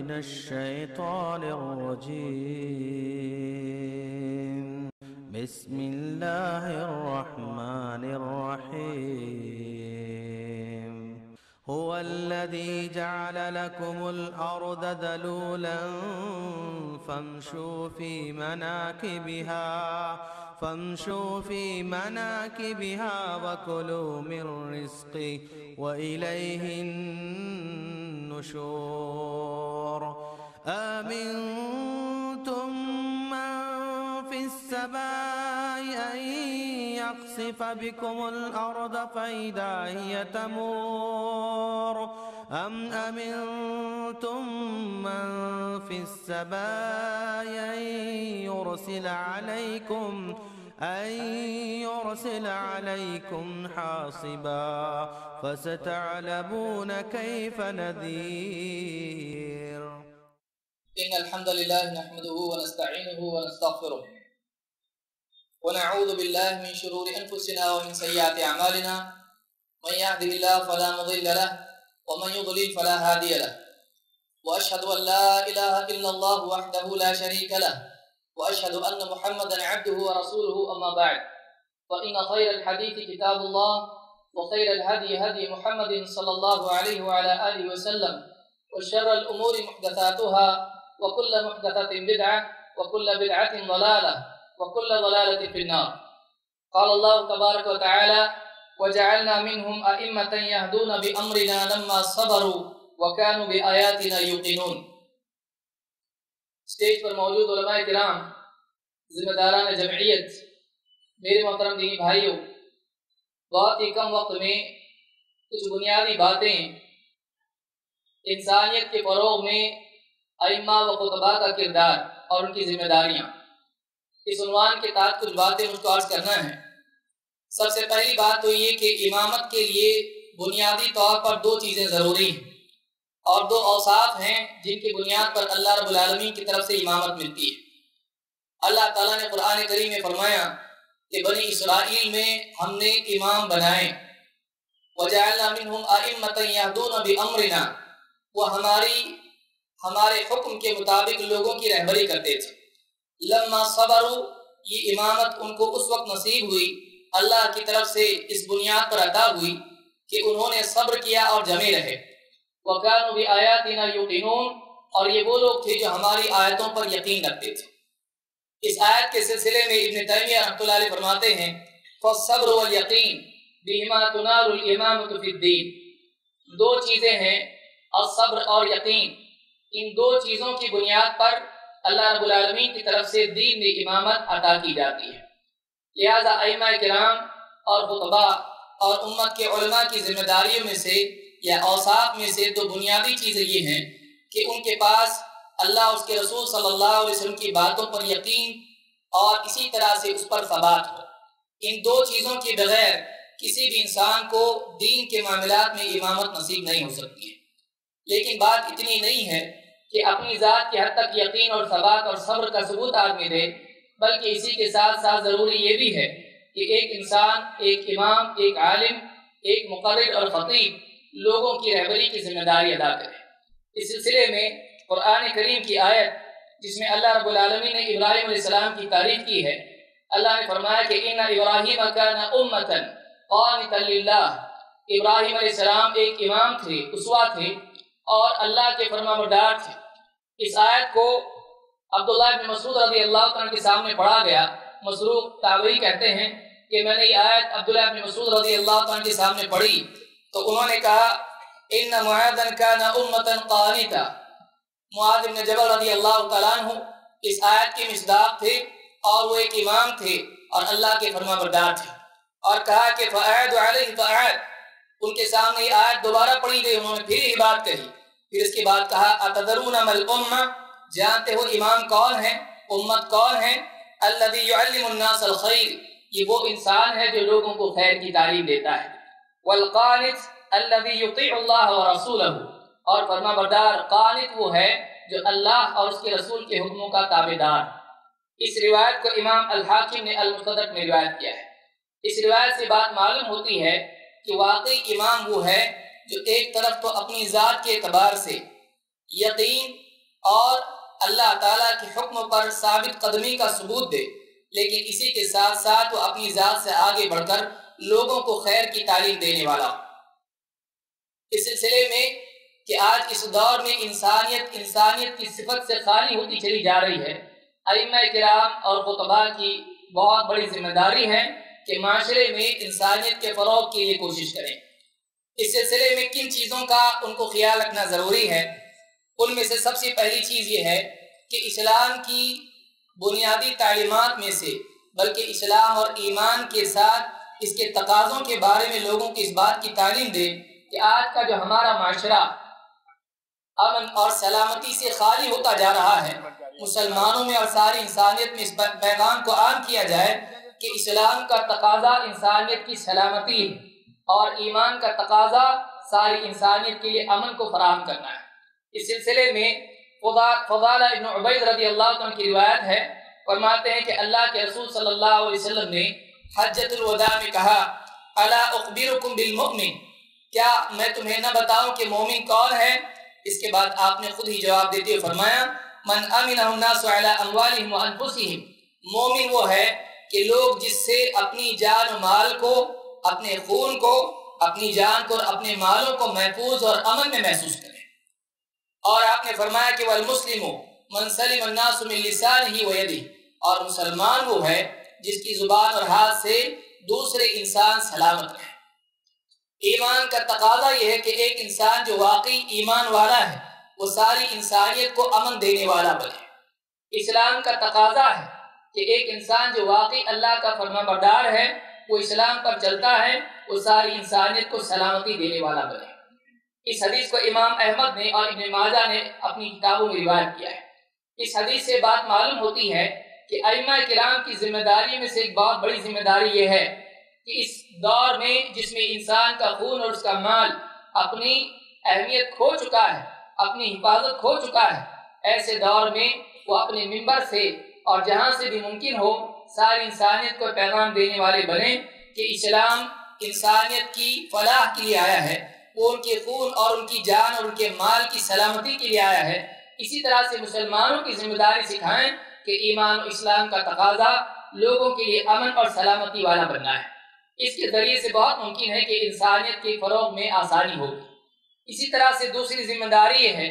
من الشيطان الرجيم. بسم الله الرحمن الرحيم. هو الذي جعل لكم الأرض ذلولا فامشوا في مناكبها وكلوا من رزقه وإليه النشور. آمنتم من في السماء أن يخسف بكم الأرض فإذا هي تمور أم أمنتم من في السماء أن يرسل عليكم حاصبا فستعلمون كيف نذير. إن الحمد لله نحمده ونستعينه ونستغفره ونعوذ بالله من شرور أنفسنا ومن سيئات أعمالنا. من يهده الله فلا مضل له ومن يضلل فلا هادي له. وأشهد أن لا إله إلا الله وحده لا شريك له وأشهد أن محمدا عبده ورسوله. أما بعد، فإن خير الحديث كتاب الله وخير الهدي هدي محمد صلى الله عليه وعلى آله وسلم وشر الأمور محدثاتها وكل محدثة بدعة وكل بدعة ضلالة وكل ضلالة في النار. قال الله تبارك وتعالى: وجعلنا منهم أئمة يهدون بأمرنا لما صبروا وكانوا بآياتنا يوقنون. اسٹیج پر موجود علماء کرام، ذمہ داران جمعیت، میرے محترم دینی بھائیوں، بہت ہی کم وقت میں کچھ بنیادی باتیں انسانیت کے فروغ میں ائمہ و خطباء کا کردار اور ان کی ذمہ داریاں، اس عنوان کے تحت کچھ باتیں مجھ کو عرض کرنا ہے۔ سب سے پہلی بات تو یہ کہ امامت کے لیے بنیادی طور پر دو چیزیں ضروری ہیں اور دو اوصاف ہیں جن کی بنیاد پر اللہ رب العالمین کی طرف سے امامت ملتی ہے۔ اللہ تعالیٰ نے قرآن کریم میں فرمایا کہ بنی اسرائیل میں ہم نے امام بنائے، وَجَعَلْنَا مِنْهُمْ أَئِمَّةً يَهْدُونَ بِأَمْرِنَا، وہ ہمارے حکم کے مطابق لوگوں کی رہبری کرتے تھے۔ لما صبروا، یہ امامت ان کو اس وقت نصیب ہوئی، اللہ کی طرف سے اس بنیاد پر عطا ہوئی کہ انہوں نے صبر کیا اور جمے رہے۔ وَكَانُوا بِآيَاتِنَا يُوقِنُونَ، اور یہ وہ لوگ تھے جو ہماری آیتوں پر یقین رکھتے تھے۔ اس آیت کے سلسلے میں ابن تیمیہ رحمۃ اللہ علیہ فرماتے ہیں: فَالصَّبْرُ وَالْيَقِينُ بِهِمَا تُنَالُ الْإِمَامَةُ فِي الدِّينِ۔ دو چیزیں ہیں، الصبر اور یقین۔ ان دو چیزوں کی بنیاد پر اللہ رب العالمین کی طرف سے دین میں امامت عطا کی جاتی ہے۔ لہذا ائمہ کرام اور خطباء اور امت کے علماء کی ذمہ داریوں میں سے یا اوصاف میں سے دو بنیادی چیزیں یہ ہیں کہ ان کے پاس اللہ اس کے رسول صلی اللہ علیہ وسلم کی باتوں پر یقین اور اسی طرح سے اس پر ثبات ہو۔ ان دو چیزوں کے بغیر کسی بھی انسان کو دین کے معاملات میں امامت نصیب نہیں ہو سکتی ہے۔ لیکن بات اتنی نہیں ہے کہ اپنی ذات کی حد تک یقین اور ثبات اور صبر کا ثبوت آدمی دے، بلکہ اسی کے ساتھ ساتھ ضروری یہ بھی ہے کہ ایک انسان، ایک امام، ایک عالم، ایک مقرر اور خطیب لوگوں کی رہبری کی ذمہ داری ادا کرے۔ اس سلسلے میں قرآن کریم کی آیت جس میں اللہ رب العالمین نے ابراہیم علیہ السلام کی تعریف کی ہے، اللہ نے فرمایا کہ ان ابراہیم کان امۃ قانتا للہ، ابراہیم علیہ السلام ایک امام تھے، اسوہ تھے اور اللہ کے فرمانبردار تھے۔ اس آیت کو عبداللہ بن مسعود رضی اللہ عنہ کے سامنے پڑھا گیا۔ مسروق تابعی کہتے ہیں کہ میں نے یہ آیت عبداللہ بن مسعود رضی اللہ عنہ کے سامنے پڑھی تو انہوں نے کہا: ان معاذ کان امۃ قانتا، معاذ بن جبل رضی اللہ تعالیٰ عنہ اس آیت کے مصداق تھے اور وہ ایک امام تھے اور اللہ کے فرمانبردار تھے۔ اور کہا کہ فأعد علیہ فأعد، ان کے سامنے یہ آیت دوبارہ پڑھی گئی، انہوں نے پھر یہ بات کہی۔ پھر اس کے بعد کہا: اتدرون ما الامہ، جانتے ہو امام کون ہے، امت کون ہے؟ الذی یعلم الناس الخیر، یہ وہ انسان ہے جو لوگوں کو خیر کی تعلیم دیتا ہے۔ والقانت الذی یطیع اللہ ورسولہ، اور فرمانبردار قانت وہ ہے جو اللہ اور اس کے رسول کے حکموں کا تابعدار۔ اس روایت کو امام الحاکم نے المستدرک میں روایت کیا ہے۔ اس روایت سے بات معلوم ہوتی ہے کہ واقعی امام وہ ہے جو ایک طرف تو اپنی ذات کے اعتبار سے یقین اور اللہ تعالیٰ کے حکم پر ثابت قدمی کا ثبوت دے، لیکن اسی کے ساتھ ساتھ وہ اپنی ذات سے آگے بڑھ کر لوگوں کو خیر کی تعلیم دینے والا۔ اس سلسلے میں کہ آج اس دور میں انسانیت کی صفت سے خالی ہوتی چلی جا رہی ہے، ائمہ کرام اور خطباء کی بہت بڑی ذمہ داری ہے کہ معاشرے میں انسانیت کے فروغ کے لیے کوشش کریں۔ اس سلسلے میں کن چیزوں کا ان کو خیال رکھنا ضروری ہے؟ ان میں سے سب سے پہلی چیز یہ ہے کہ اسلام کی بنیادی تعلیمات میں سے، بلکہ اسلام اور ایمان کے ساتھ اس کے تقاضوں کے بارے میں لوگوں کو اس بات کی تعلیم دے کہ آج کا جو ہمارا معاشرہ امن اور سلامتی سے خالی ہوتا جا رہا ہے، مسلمانوں میں اور ساری انسانیت میں اس پیغام کو عام کیا جائے کہ اسلام کا تقاضا انسانیت کی سلامتی ہے اور ایمان کا تقاضا ساری انسانیت کے لیے امن کو فراہم کرنا ہے۔ اس سلسلے میں فضالہ ابن عبید رضی اللہ عنہ کی روایت ہے، فرماتے ہیں کہ اللہ کے رسول صلی اللہ علیہ وسلم نے حجۃ الوداع میں کہا، الا اخبرکم بالمؤمن، کیا میں تمہیں نہ بتاؤں کہ مومن کون ہے؟ اس کے بعد آپ نے خود ہی جواب دیتے ہوئے فرمایا، من امنہ الناس علی اموالہم وانفسہم، مومن وہ ہے کہ لوگ جس سے اپنی جان و مال کو، اپنے خون کو، اپنی جان کو اور اپنے مالوں کو محفوظ اور امن میں محسوس کریں۔ اور آپ نے فرمایا کہ والمسلم من سلم الناس من لسانہ ویدہ، اور مسلمان وہ ہے جس کی زبان اور ہاتھ سے دوسرے انسان سلامت رہے۔ ایمان کا تقاضا یہ ہے کہ ایک انسان جو واقعی ایمان والا ہے وہ ساری انسانیت کو امن دینے والا بنے۔ اسلام کا تقاضا ہے کہ ایک انسان جو واقعی اللہ کا فرما بردار ہے، وہ اسلام پر چلتا ہے، وہ ساری انسانیت کو سلامتی دینے والا بنے۔ اس حدیث کو امام احمد نے اور ابن ماجہ نے اپنی کتابوں میں روایت کیا ہے۔ اس حدیث سے بات معلوم ہوتی ہے کہ ائمہ کرام کی ذمہ داری میں سے ایک بہت بڑی ذمہ داری یہ ہے کہ اس دور میں جس میں انسان کا خون اور اس کا مال اپنی اہمیت کھو چکا ہے، اپنی حفاظت کھو چکا ہے، ایسے دور میں وہ اپنے منبر سے اور جہاں سے بھی ممکن ہو ساری انسانیت کو پیغام دینے والے بنے کہ اسلام انسانیت کی فلاح کے لیے آیا ہے، وہ ان کے خون اور ان کی جان اور ان کے مال کی سلامتی کے لیے آیا ہے۔ اسی طرح سے مسلمانوں کی ذمہ داری سکھائیں کہ ایمان و اسلام کا تقاضا لوگوں کے لیے امن اور سلامتی والا بننا ہے۔ اس کے ذریعے سے بہت ممکن ہے کہ انسانیت کے فروغ میں آسانی ہوگی۔ اسی طرح سے دوسری ذمہ داری یہ ہے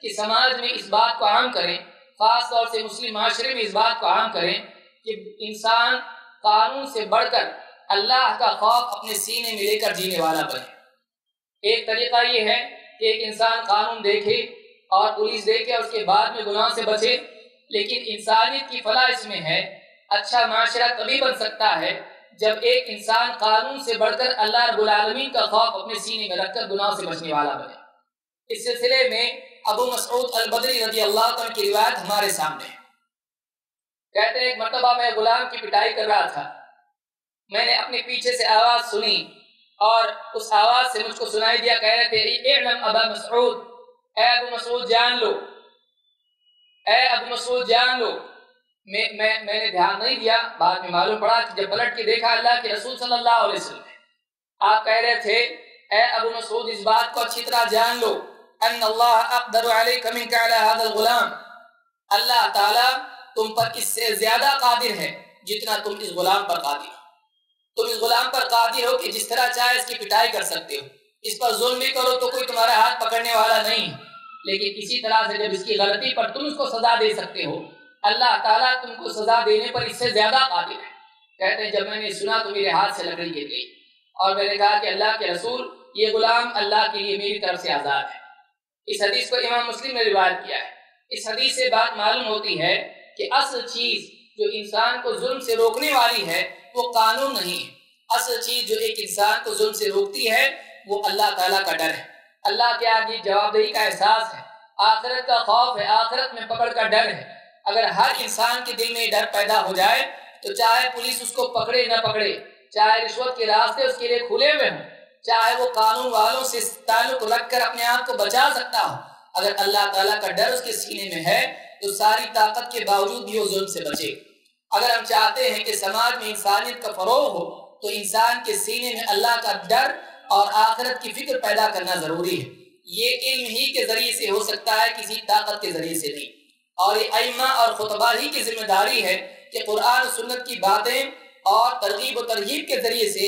کہ سماج میں اس بات کو عام کریں، خاص طور سے مسلم معاشرے میں اس بات کو عام کریں کہ انسان قانون سے بڑھ کر اللہ کا خوف اپنے سینے میں لے کر جینے والا بنے۔ ایک طریقہ یہ ہے کہ ایک انسان قانون دیکھے اور پولیس دیکھے اور اس کے بعد میں گناہ سے بچے، لیکن انسانیت کی فلاح اس میں ہے۔ اچھا معاشرہ تبھی بن سکتا ہے جب ایک انسان قانون سے بڑھ کر اللہ رب العالمین کا خوف اپنے سینے میں رکھ کر گناہ سے بچنے والا بنے۔ اس سلسلے میں ابو مسعود البدری رضی اللہ عنہ کی روایت ہمارے سامنے ہے۔ کہتے ہیں ایک مرتبہ میں غلام کی پٹائی کر رہا تھا، میں نے اپنے پیچھے سے آواز سنی اور اس آواز سے مجھ کو سنائی دیا، کہہ رہے تھے اعلم ابا مسعود، اے ابو مسعود جان لو، اے ابو مسعود جان لو۔ میں نے دھیان نہیں دیا، بعد میں معلوم پڑا کہ جب پلٹ کے دیکھا اللہ کے رسول صلی اللہ علیہ وسلم آپ کہہ رہے تھے اے ابو مسعود اس بات کو اچھی طرح جان لو ان اللہ اقدر علیک منک علی هذا الغلام، اللہ تعالیٰ تم پر اس سے زیادہ قادر ہے جتنا تم اس غلام پر قادر ہو۔ تم اس غلام پر قادر ہو کہ جس طرح چاہے اس کی پٹائی کر سکتے ہو، اس پر ظلم بھی کرو تو کوئی تمہارا ہاتھ پکڑنے والا نہیں، لیکن اسی طرح سے جب اس کی غلطی پر تم اس کو سزا دے سکتے ہو، اللہ تعالیٰ تم کو سزا دینے پر اس سے زیادہ قادر ہے۔ کہتے ہیں جب میں نے سنا تو میرے ہاتھ سے لکڑی گر گئی اور میں نے کہا کہ اللہ کے رسول یہ غلام اللہ کے لیے میری طرف سے آزاد ہے۔ اس حدیث کو امام مسلم نے روایت کیا ہے۔ اس حدیث سے بات معلوم ہوتی ہے کہ اصل چیز جو انسان کو ظلم سے روکنے والی ہے وہ قانون نہیں ہے، اصل چیز جو ایک انسان کو ظلم سے روکتی ہے وہ اللہ تعالیٰ کا ڈر ہے، اللہ کے آگے جواب دہی کا احساس ہے، آخرت کا خوف ہے، آخرت میں پکڑ کا ڈر ہے۔ اگر ہر انسان کے دل میں ڈر پیدا ہو جائے تو چاہے پولیس اس کو پکڑے نہ پکڑے، چاہے رشوت کے راستے اس کے لیے کھلے ہوئے ہوں، چاہے وہ قانون والوں سے تعلق رکھ کر اپنے آپ کو بچا سکتا ہو، اگر اللہ تعالیٰ کا ڈر اس کے سینے میں ہے تو ساری طاقت کے باوجود بھی وہ ظلم سے بچے۔ اگر ہم چاہتے ہیں کہ سماج میں انسانیت کا فروغ ہو تو انسان کے سینے میں اللہ کا ڈر اور آخرت کی فکر پیدا کرنا ضروری ہے، یہ علم ہی کے ذریعے سے ہو سکتا ہے، کسی طاقت کے ذریعے سے نہیں۔ اور یہ ائمہ اور خطبہ ہی کی ذمہ داری ہے کہ قرآن و سنت کی باتیں اور ترغیب و ترہیب کے ذریعے سے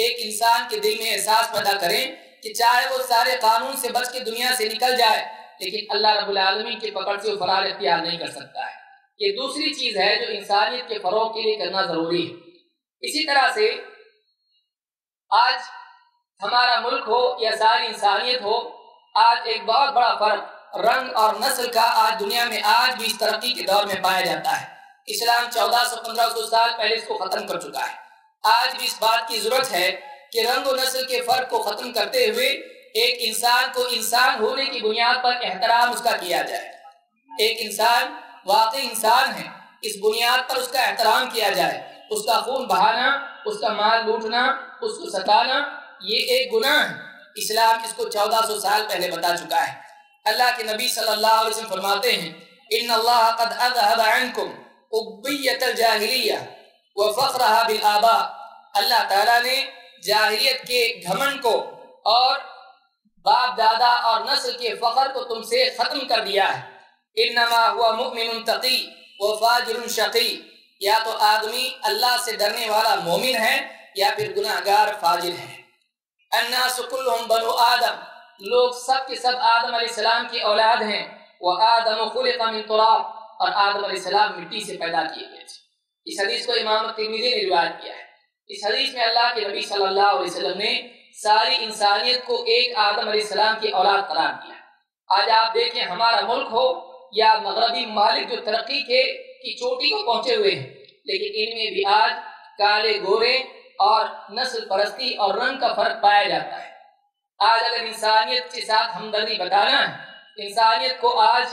ایک انسان کے دل میں احساس پیدا کریں کہ چاہے وہ سارے قانون سے بچ کے دنیا سے نکل جائے لیکن اللہ رب العالمین کی پکڑ سے وہ فرار اختیار نہیں کر سکتا ہے۔ یہ دوسری چیز ہے جو انسانیت کے فروغ کے لیے کرنا ضروری ہے۔ اسی طرح سے آج ہمارا ملک ہو یا ساری انسانیت ہو، آج ایک بہت بڑا فرق رنگ اور نسل کا آج دنیا میں آج بھی اس ترقی کے دور میں پایا جاتا ہے۔ اسلام 1400-1500 سال پہلے اس کو ختم کر چکا ہے۔ آج بھی اس بات کی ضرورت ہے کہ رنگ و نسل کے فرق کو ختم کرتے ہوئے ایک انسان کو انسان ہونے کی بنیاد پر احترام اس کا کیا جائے۔ ایک انسان واقعی انسان ہے، اس بنیاد پر اس کا احترام کیا جائے۔ اس کا خون بہانا، اس کا مال لوٹنا، اس کو ستانا، یہ ایک گناہ ہے۔ اسلام اس کو 1400 سال پہلے بتا چکا ہے۔ اللہ کے نبی صلی اللہ علیہ وسلم فرماتے ہیں ان اللہ قد اذهب عنکم عبیۃ الجاہلیہ وفخرها بالآباء۔ اللہ تعالیٰ نے جاہلیت کے گھمنڈ کو اور باپ دادا اور نسل کے فخر کو تم سے ختم کر دیا ہے۔ انما هو مؤمن تقی وفاجر شقی، یا تو آدمی اللہ سے ڈرنے والا مومن ہے یا پھر گناہگار فاجر ہے۔ الناس كلهم بنو آدم، لوگ سب کے سب آدم علیہ السلام کی اولاد ہیں۔ وآدم خلق من تراب، اور آدم علیہ السلام مٹی سے پیدا کیے گئے تھے۔ اس حدیث کو امام ترمذی نے روایت کیا ہے۔ اس حدیث میں اللہ کے نبی صلی اللہ علیہ وسلم نے ساری انسانیت کو ایک آدم علیہ السلام کی اولاد قرار دیا۔ آج آپ دیکھیں ہمارا ملک ہو یا مغربی ممالک جو ترقی کی چوٹی کو پہنچے ہوئے ہیں، لیکن ان میں بھی آج کالے گورے اور نسل پرستی اور رنگ کا فرق پایا جاتا ہے۔ آج اگر انسانیت کے ساتھ ہمدردی بتانا ہے، انسانیت کو آج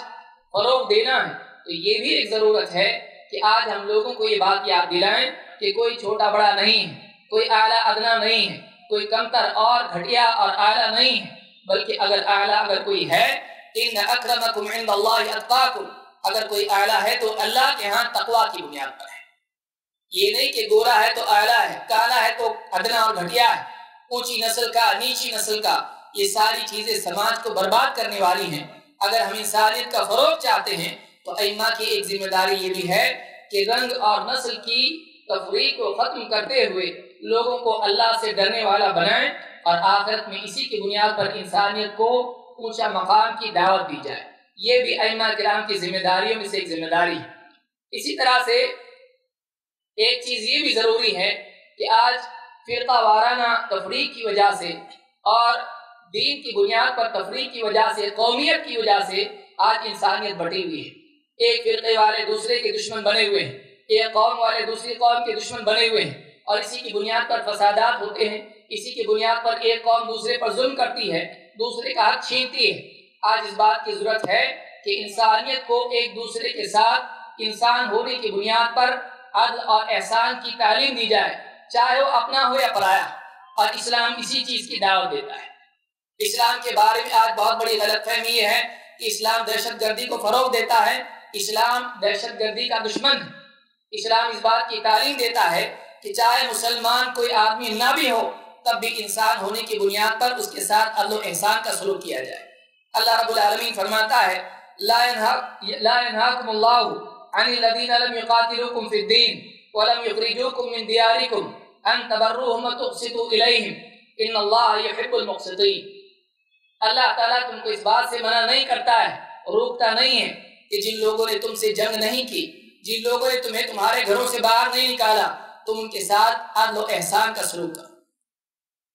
فروغ دینا ہے، تو یہ بھی ایک ضرورت ہے کہ آج ہم لوگوں کو یہ بات یاد دلائیں کہ کوئی چھوٹا بڑا نہیں ہے، کوئی اعلیٰ ادنا نہیں ہے، کوئی کمتر اور گھٹیا اور اعلیٰ نہیں ہے، بلکہ اگر اعلیٰ اگر کوئی ہے ان اکرمکم عند اللہ اتقاکم، اگر کوئی اعلیٰ ہے تو اللہ کے ہاں تقوی کی بنیاد پر ہے۔ یہ نہیں کہ گورا ہے تو اعلیٰ ہے، کالا ہے تو ادنا اور گھٹیا ہے، اونچی نسل کا نیچی نسل کا، یہ ساری چیزیں سماج کو برباد کرنے والی ہیں۔ اگر ہم انسانیت کا فروغ چاہتے ہیں تو ائمہ کی ایک ذمہ داری یہ بھی ہے کہ رنگ اور نسل کی تفریق کو ختم کرتے ہوئے لوگوں کو اللہ سے ڈرنے والا بنائیں اور آخرت میں اسی کی بنیاد پر انسانیت کو اونچا مقام کی دعوت دی جائے۔ یہ بھی ائمہ کرام کی ذمہ داریوں میں سے ایک ذمہ داری ہے۔ اسی طرح سے ایک چیز یہ بھی ضروری ہے کہ آج فرقہ وارانہ تفریق کی وجہ سے اور دین کی بنیاد پر تفریق کی وجہ سے، قومیت کی وجہ سے آج انسانیت بٹی ہوئی ہے۔ ایک فرقے والے دوسرے کے دشمن بنے ہوئے ہیں، ایک قوم والے دوسری قوم کے دشمن بنے ہوئے ہیں، اور اسی کی بنیاد پر فسادات ہوتے ہیں۔ اسی کی بنیاد پر ایک قوم دوسرے پر ظلم کرتی ہے، دوسرے کا حق چھینتی ہے۔ آج اس بات کی ضرورت ہے کہ انسانیت کو ایک دوسرے کے ساتھ انسان ہونے کی بنیاد پر عدل اور احسان کی تعلیم دی جائے، چاہے وہ اپنا ہو یا پرایا، اور اسلام اسی چیز کی دعوت دیتا ہے۔ اسلام کے بارے میں آج بہت بڑی غلط فہمی یہ ہے کہ اسلام دہشت گردی کو فروغ دیتا ہے۔ اسلام دہشت گردی کا دشمن ہے۔ اسلام اس بات کی تعلیم دیتا ہے کہ چاہے مسلمان کوئی آدمی نہ بھی ہو تب بھی انسان ہونے کی بنیاد پر اس کے ساتھ عدل و احسان کا سلوک کیا جائے۔ اللہ رب العالمین فرماتا ہے لا ينهاكم الله عن الذين لم يقاتلوكم في الدين ولم يخرجوكم من دياركم ان تبروهم وتقسطوا اليهم ان الله يحب المقسطين۔ اللہ تعالیٰ تم کو اس بات سے منع نہیں کرتا ہے، روکتا نہیں ہے کہ جن لوگوں نے تم سے جنگ نہیں کی، جن لوگوں نے تمہیں تمہارے گھروں سے باہر نہیں نکالا، تم ان کے ساتھ عدل و احسان کا سلوک کرو،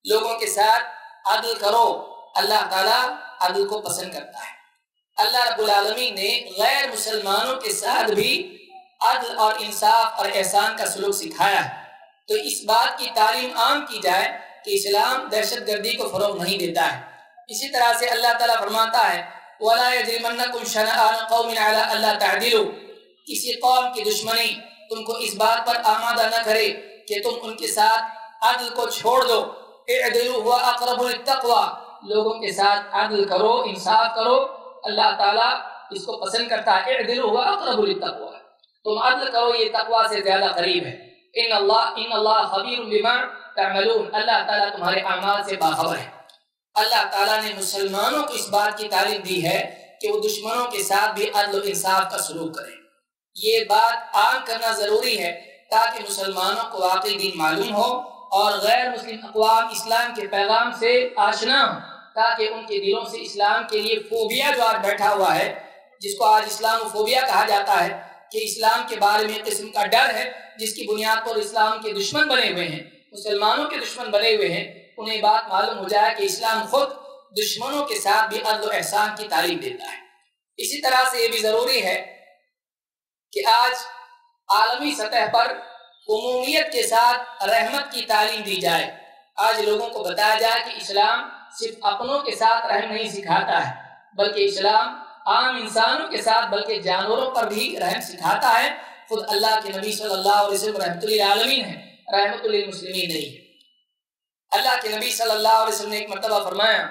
لوگوں کے ساتھ عدل کرو۔ اللہ تعالیٰ عدل کو پسند کرتا ہے۔ اللہ رب العالمین نے غیر مسلمانوں کے ساتھ بھی عدل اور انصاف اور احسان کا سلوک سکھایا ہے۔ تو اس بات کی تعلیم عام کی جائے کہ اسلام دہشت گردی کو فروغ نہیں دیتا ہے۔ اسی طرح سے اللہ تعالیٰ فرماتا ہے وَلَا يَجْرِمَنَّكُمْ شَنَآنُ قَوْمٍ عَلَىٰ أَلَّا تَعْدِلُوا، کسی قوم کی دشمنی تم کو اس بات پر آمادہ نہ کرے کہ تم ان کے ساتھ عدل کو چھوڑ دو۔ اعدلوا هو اقرب للتقوى، لوگوں کے ساتھ عدل کرو، انصاف کرو، اللہ تعالیٰ اس کو پسند کرتا ہے۔ اعدلوا هو اقرب للتقوى، تم عدل کرو، یہ تقوی سے زیادہ قریب ہے۔ ان اللہ خبیر بما تعملون، اللہ تعالیٰ تمہارے اعمال سے باخبر ہے۔ اللہ تعالیٰ نے مسلمانوں کو اس بات کی تعلیم دی ہے کہ وہ دشمنوں کے ساتھ بھی عدل و انصاف کا سلوک کریں۔ یہ بات عام کرنا ضروری ہے تاکہ مسلمانوں کو واقعی دین معلوم ہو اور غیر مسلم اقوام اسلام کے پیغام سے آشنا ہوں، تاکہ ان کے دلوں سے اسلام کے لیے فوبیا جو آج بیٹھا ہوا ہے، جس کو آج اسلام فوبیا کہا جاتا ہے، کہ اسلام کے بارے میں قسم کا ڈر ہے جس کی بنیاد پر اسلام کے دشمن بنے ہوئے ہیں، مسلمانوں کے دشمن بنے ہوئے ہیں، انہیں بات معلوم ہو جائے کہ اسلام خود دشمنوں کے ساتھ بھی عدل و احسان کی تعلیم دیتا ہے۔ اسی طرح سے یہ بھی ضروری ہے کہ آج عالمی سطح پر عمومیت کے ساتھ رحمت کی تعلیم دی جائے۔ آج لوگوں کو بتایا جائے کہ اسلام صرف اپنوں کے ساتھ رحم نہیں سکھاتا ہے، بلکہ اسلام عام انسانوں کے ساتھ بلکہ جانوروں پر بھی رحم سکھاتا ہے۔ خود اللہ کے نبی صلی اللہ علیہ وسلم رحمت للعالمین ہے، رحمت للمسلمین نہیں ہے۔ اللہ کے نبی صلی اللہ علیہ وسلم نے ایک مرتبہ فرمایا،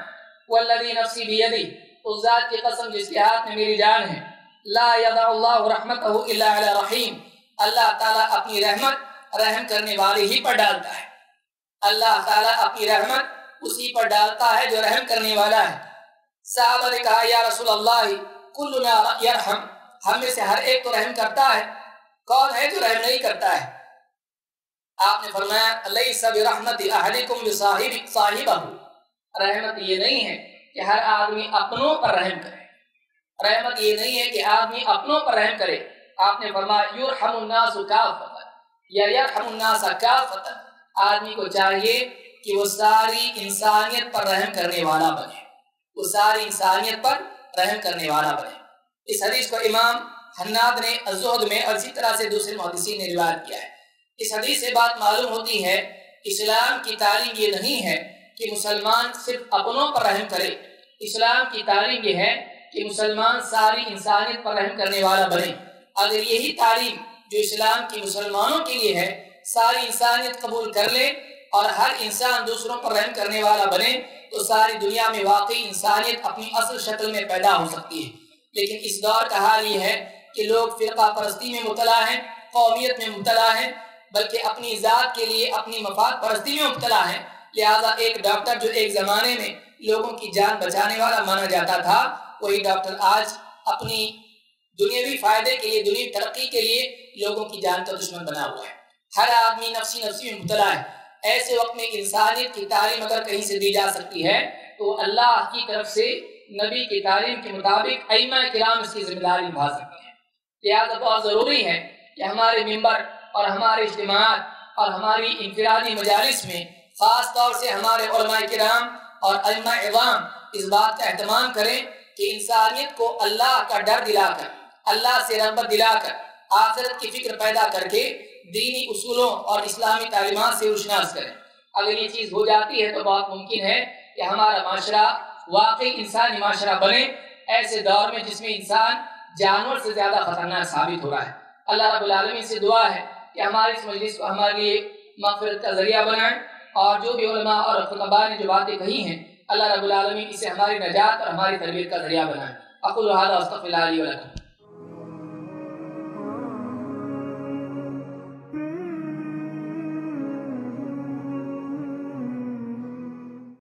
والذی نفسی بیدی، اس ذات کی قسم جس کے ہاتھ میں میری جان ہے، لا یضع اللہ رحمتہ الا علی رحیم، اللہ تعالیٰ اپنی رحمت رحم کرنے والے ہی پر ڈالتا ہے۔ اللہ تعالیٰ اپنی رحمت اسی پر ڈالتا ہے جو رحم کرنے والا ہے۔ صحابہ نے کہا، یا رسول اللہ کلنا یرحم، ہم میں سے ہر ایک تو رحم کرتا ہے، کون ہے جو رحم نہیں کرتا ہے؟ آپ نے فرمایا، لیس برحمت احدکم بصاحبہ، رحمت یہ نہیں ہے کہ ہر آدمی اپنوں پر رحم کرے، رحمت یہ نہیں ہے کہ آدمی اپنوں پر رحم کرے۔ آپ نے فرمایا، یرحم الناس کافۃ، یا یرحم الناس کافۃ، آدمی کو چاہیے کہ وہ ساری انسانیت پر رحم کرنے والا بنے، وہ ساری انسانیت پر رحم کرنے والا بنے۔ اس حدیث کو امام حناد نے الزہد میں اور اسی طرح سے دوسرے محدثین نے روایت کیا ہے۔ اس حدیث سے بات معلوم ہوتی ہے، اسلام کی تعلیم یہ نہیں ہے کہ مسلمان صرف اپنوں پر رحم کرے، اسلام کی تعلیم یہ ہے کہ مسلمان ساری انسانیت پر رحم کرنے والا بنے۔ اگر یہی تعلیم جو اسلام کی مسلمانوں کے لیے ہے ساری انسانیت قبول کر لے اور ہر انسان دوسروں پر رحم کرنے والا بنے تو ساری دنیا میں واقعی انسانیت اپنی اصل شکل میں پیدا ہو سکتی ہے۔ لیکن اس دور کا حال یہ ہے کہ لوگ فرقہ پرستی میں مبتلا ہیں، قومیت میں مبتلا ہیں، بلکہ اپنی ذات کے لیے اپنی مفاد پرستی میں مبتلا ہیں۔ لہذا ایک ڈاکٹر جو ایک زمانے میں لوگوں کی جان بچانے والا مانا جاتا تھا، وہی ڈاکٹر آج اپنی دنیاوی فائدے کے لیے، دنیاوی ترقی کے لیے لوگوں کی جان کا دشمن بنا ہوا ہے۔ ہر آدمی نفسی نفسی میں مبتلا ہے۔ ایسے وقت میں انسانیت کی تعلیم اگر کہیں سے دی جا سکتی ہے تو اللہ کی طرف سے نبی کی تعلیم کے مطابق ائمہ کرام اس کی ذمہ داری نبھا سکتے ہیں۔ لہذا بہت ضروری ہے کہ ہمارے ممبر اور ہمارے اجتماعات اور ہماری انفرادی مجالس میں خاص طور سے ہمارے علماء کرام اور ائمہ اعظام اس بات کا اہتمام کریں کہ انسانیت کو اللہ کا ڈر دلا کر، اللہ سے رغبت دلا کر، آخرت کی فکر پیدا کر کے دینی اصولوں اور اسلامی تعلیمات سے روشناس کریں۔ اگر یہ چیز ہو جاتی ہے تو بہت ممکن ہے کہ ہمارا معاشرہ واقعی انسانی معاشرہ بنے، ایسے دور میں جس میں انسان جانور سے زیادہ خطرناک ثابت ہو رہا ہے۔ اللہ رب العالمین سے دعا ہے کہ ہماری اس مجلس کو ہمارے لیے مغفرت کا ذریعہ بنائیں، اور جو بھی علماء اور خطباء نے جو باتیں کہی ہیں اللہ رب العالمین اسے ہماری نجات اور ہماری تربیت کا ذریعہ بنائیں۔ اقول هذا واستغفر الله لي ولكم۔